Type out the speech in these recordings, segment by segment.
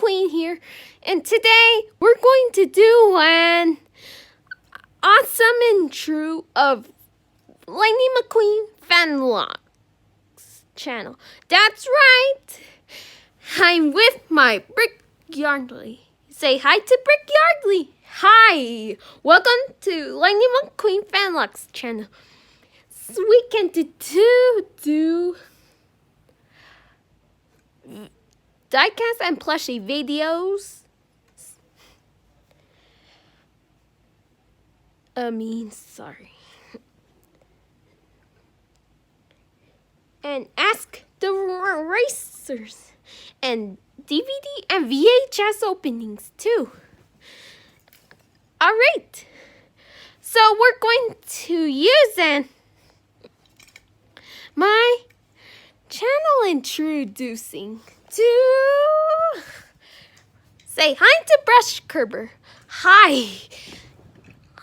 McQueen here, and today we're going to do an awesome intro of LightningMcQueenFanlox channel. That's right. I'm with my Brick Yardley. Say hi to Brick Yardley. Hi. Welcome to LightningMcQueenFanlox channel. This weekend to do diecast and plushie videos. Sorry. And ask the racers and DVD and VHS openings too. Alright. So we're going to use my channel introducing to say hi to Brush Kerber. Hi.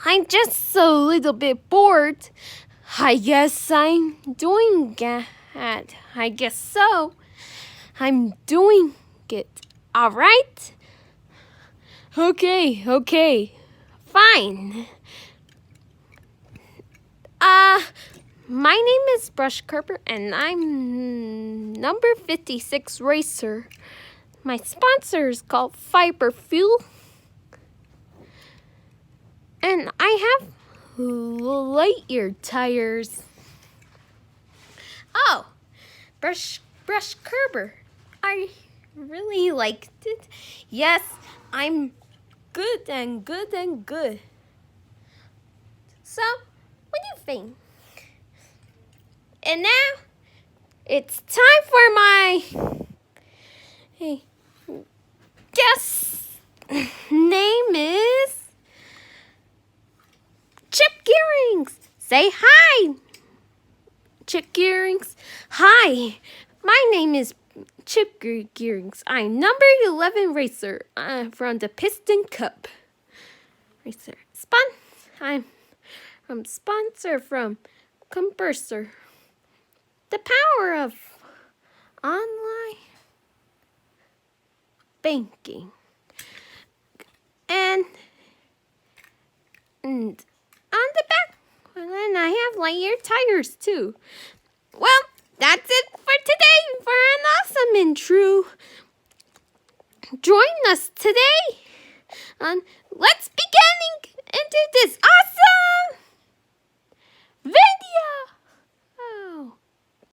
I'm just a little bit bored. I guess I'm doing that. I guess so. I'm doing it. Alright? Okay. Fine. My name is Brush Kerber and I'm number 56 racer. My sponsor is called Fiber Fuel. And I have Lightyear tires. Oh, Brush Kerber. I really liked it. Yes, I'm good. So, what do you think? And now, it's time for my guest name is Chip Gearings. Say hi, Chip Gearings. Hi, my name is Chip Gearings. I'm number 11 racer from the Piston Cup racer. I'm sponsor from Compressor. The power of online banking. And on the back, and I have Lightyear tires too. Well, that's it for today for an awesome intro. Join us today on Let's Beginning into this awesome video.